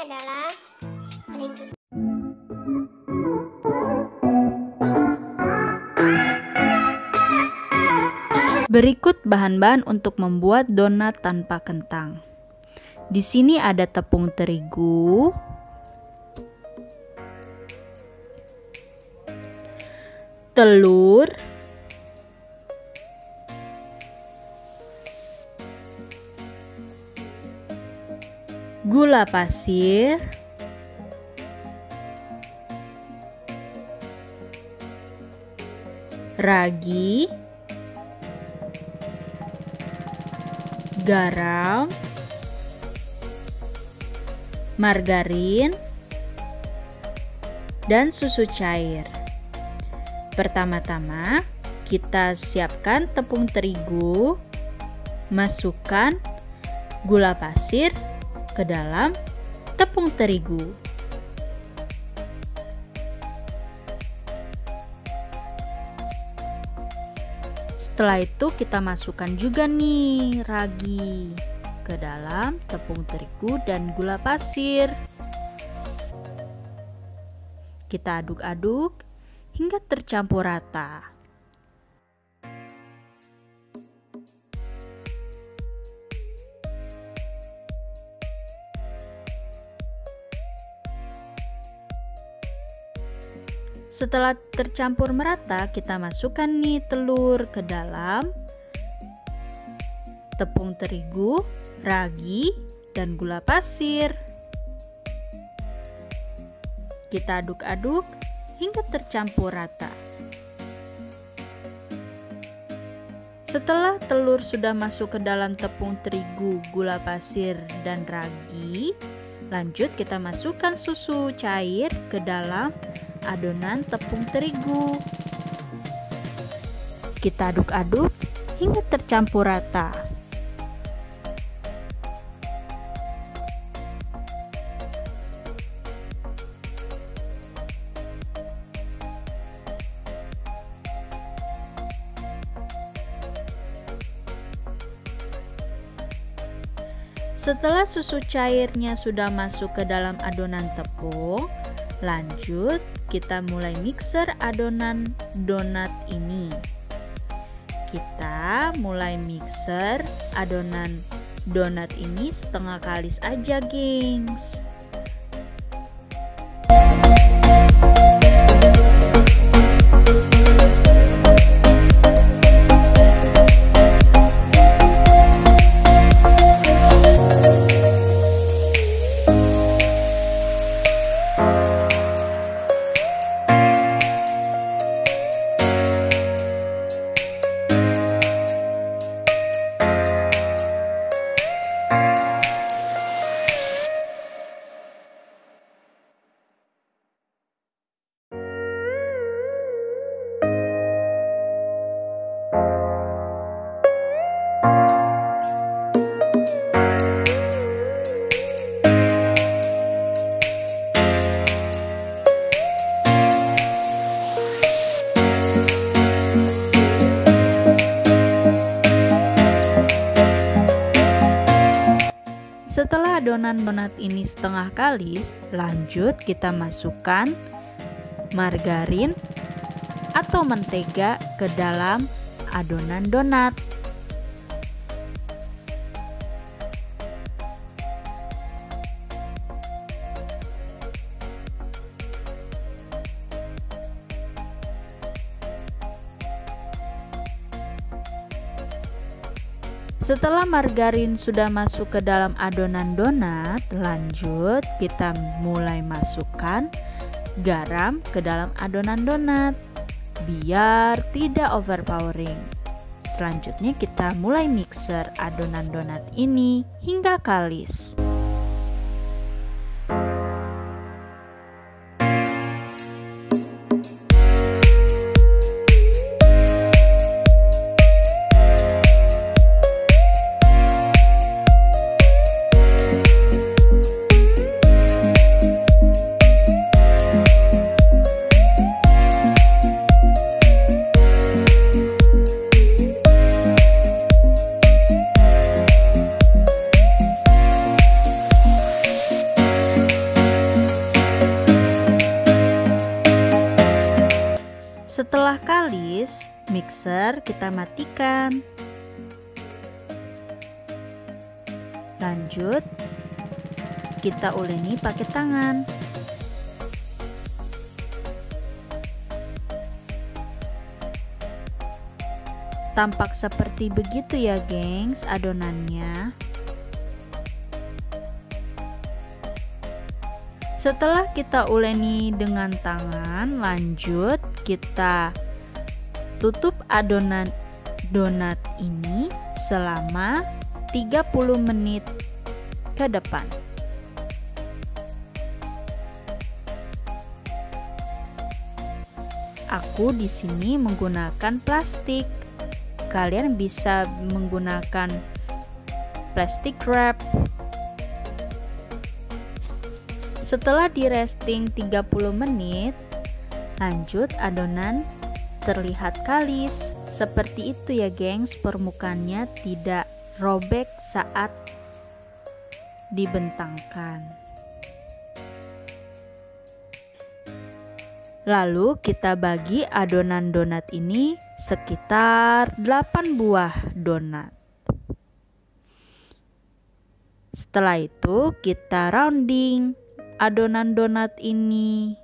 adalah terigu. Berikut bahan-bahan untuk membuat donat tanpa kentang. Di sini ada tepung terigu, telur, gula pasir, ragi, garam, margarin, dan susu cair. Pertama-tama, kita siapkan tepung terigu, masukkan gula pasir ke dalam tepung terigu. Setelah itu kita masukkan juga nih ragi ke dalam tepung terigu dan gula pasir. Kita aduk-aduk hingga tercampur rata. Setelah tercampur merata, kita masukkan nih telur ke dalam tepung terigu, ragi, dan gula pasir. Kita aduk-aduk hingga tercampur rata. Setelah telur sudah masuk ke dalam tepung terigu, gula pasir, dan ragi, lanjut kita masukkan susu cair ke dalam adonan tepung terigu. Kita aduk-aduk hingga tercampur rata. Setelah susu cairnya sudah masuk ke dalam adonan tepung, lanjut kita mulai mixer adonan donat ini. Kita mulai mixer adonan donat ini setengah kalis aja, gengs. Setelah adonan donat ini setengah kalis, lanjut kita masukkan margarin atau mentega ke dalam adonan donat. Setelah margarin sudah masuk ke dalam adonan donat, lanjut kita mulai masukkan garam ke dalam adonan donat biar tidak overpowering. Selanjutnya kita mulai mixer adonan donat ini hingga kalis. Setelah kalis, mixer kita matikan. Lanjut, kita uleni pakai tangan. Tampak seperti begitu ya, gengs, adonannya. Setelah kita uleni dengan tangan, lanjut kita tutup adonan donat ini selama 30 menit ke depan. Aku di sini menggunakan plastik. Kalian bisa menggunakan plastik wrap. Setelah di resting 30 menit, lanjut adonan terlihat kalis. Seperti itu ya, gengs, permukaannya tidak robek saat dibentangkan. Lalu kita bagi adonan donat ini sekitar 8 buah donat. Setelah itu kita rounding adonan donat ini.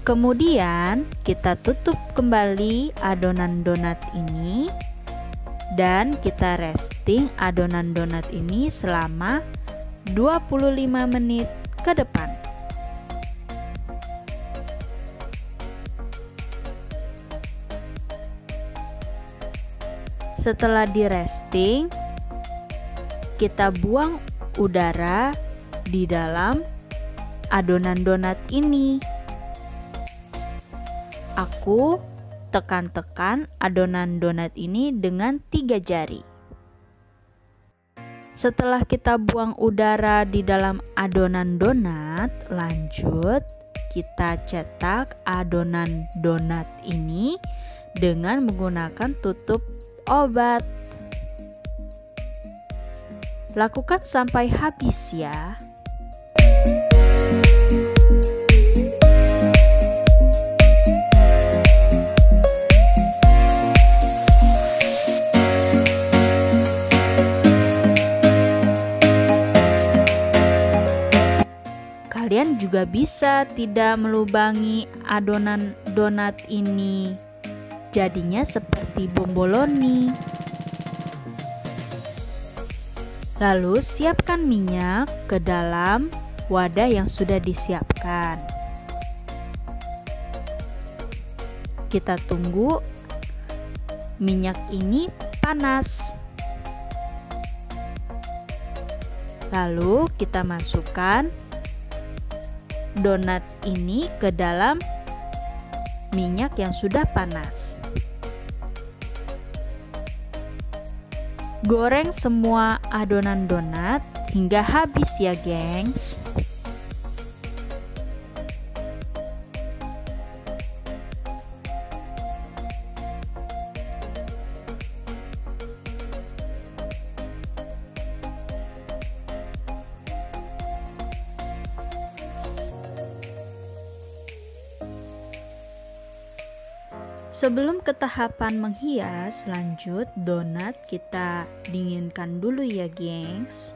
Kemudian kita tutup kembali adonan donat ini dan kita resting adonan donat ini selama 25 menit ke depan. Setelah di resting, kita buang udara di dalam adonan donat ini. Aku tekan-tekan adonan donat ini dengan 3 jari. Setelah kita buang udara di dalam adonan donat, lanjut kita cetak adonan donat ini dengan menggunakan tutup obat. Lakukan sampai habis ya. Kalian juga bisa tidak melubangi adonan donat ini. Jadinya seperti bomboloni. Lalu siapkan minyak ke dalam wadah yang sudah disiapkan. Kita tunggu minyak ini panas. Lalu kita masukkan donat ini ke dalam minyak yang sudah panas. Goreng semua adonan donat hingga habis ya, gengs. Sebelum ke tahapan menghias, lanjut donat kita dinginkan dulu ya, gengs,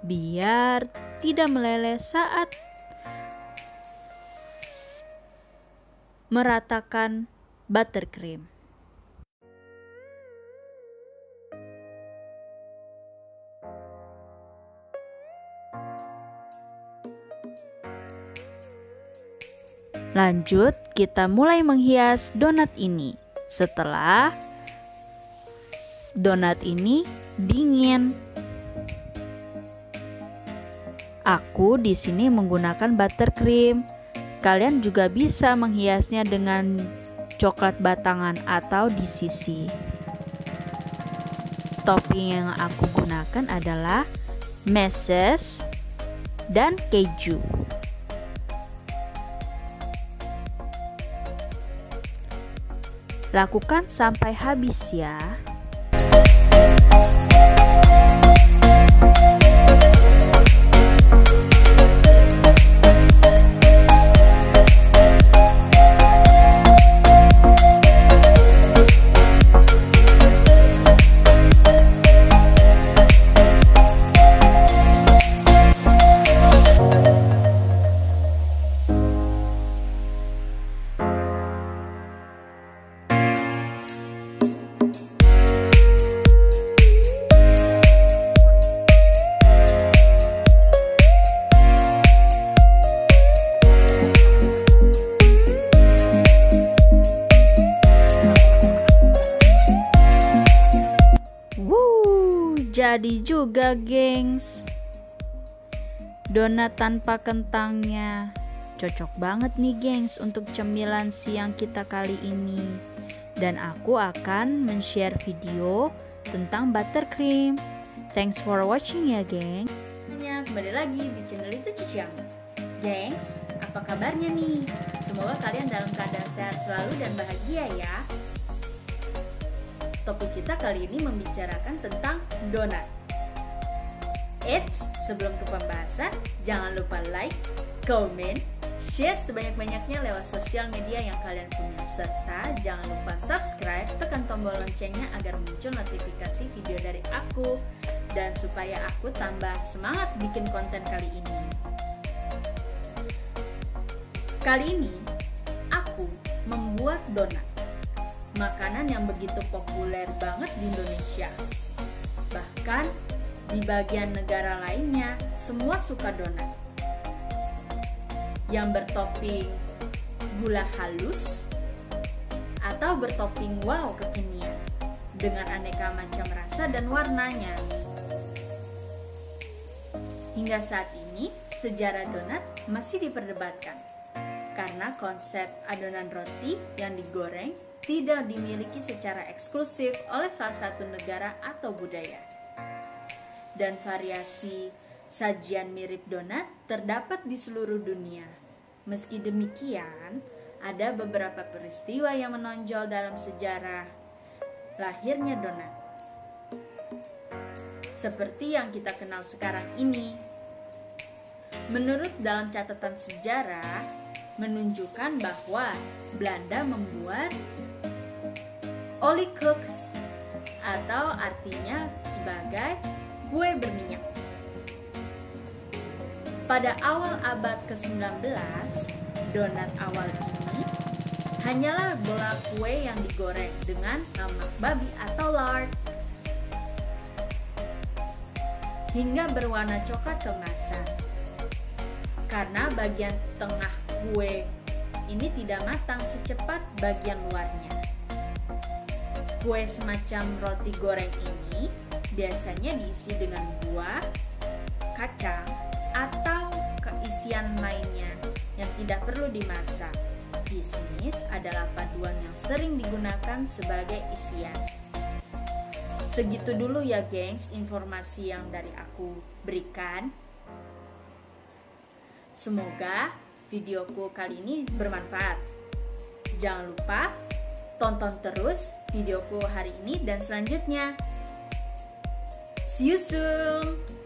biar tidak meleleh saat meratakan buttercream. Lanjut, kita mulai menghias donat ini. Setelah donat ini dingin, aku di sini menggunakan buttercream. Kalian juga bisa menghiasnya dengan coklat batangan atau di sisi. Topping yang aku gunakan adalah meses dan keju. Lakukan sampai habis ya. Jadi juga, gengs. Donat tanpa kentangnya. Cocok banget nih, gengs, untuk cemilan siang kita kali ini. Dan aku akan men-share video tentang buttercream. Thanks for watching ya, gengs. Kembali lagi di channel itu Ciciang. Gengs, apa kabarnya nih? Semoga kalian dalam keadaan sehat selalu dan bahagia ya. Topik kita kali ini membicarakan tentang donat. Eits, sebelum ke pembahasan, jangan lupa like, comment, share sebanyak-banyaknya lewat sosial media yang kalian punya. Serta jangan lupa subscribe, tekan tombol loncengnya agar muncul notifikasi video dari aku. Dan supaya aku tambah semangat bikin konten kali ini. Kali ini, aku membuat donat. Makanan yang begitu populer banget di Indonesia. Bahkan di bagian negara lainnya semua suka donat. Yang bertopping gula halus atau bertopping wow kekinian dengan aneka macam rasa dan warnanya. Hingga saat ini sejarah donat masih diperdebatkan. Karena konsep adonan roti yang digoreng tidak dimiliki secara eksklusif oleh salah satu negara atau budaya. Dan variasi sajian mirip donat terdapat di seluruh dunia. Meski demikian, ada beberapa peristiwa yang menonjol dalam sejarah lahirnya donat. Seperti yang kita kenal sekarang ini. Menurut dalam catatan sejarah, menunjukkan bahwa Belanda membuat oliekoeks atau artinya sebagai kue berminyak. Pada awal abad ke-19, donat awal ini hanyalah bola kue yang digoreng dengan lemak babi atau lard hingga berwarna coklat keemasan. Karena bagian tengah kue ini tidak matang secepat bagian luarnya. Kue semacam roti goreng ini biasanya diisi dengan buah, kacang, atau keisian lainnya yang tidak perlu dimasak. Kismis adalah paduan yang sering digunakan sebagai isian. Segitu dulu ya, gengs, informasi yang dari aku berikan. Semoga videoku kali ini bermanfaat. Jangan lupa tonton terus videoku hari ini dan selanjutnya. See you soon!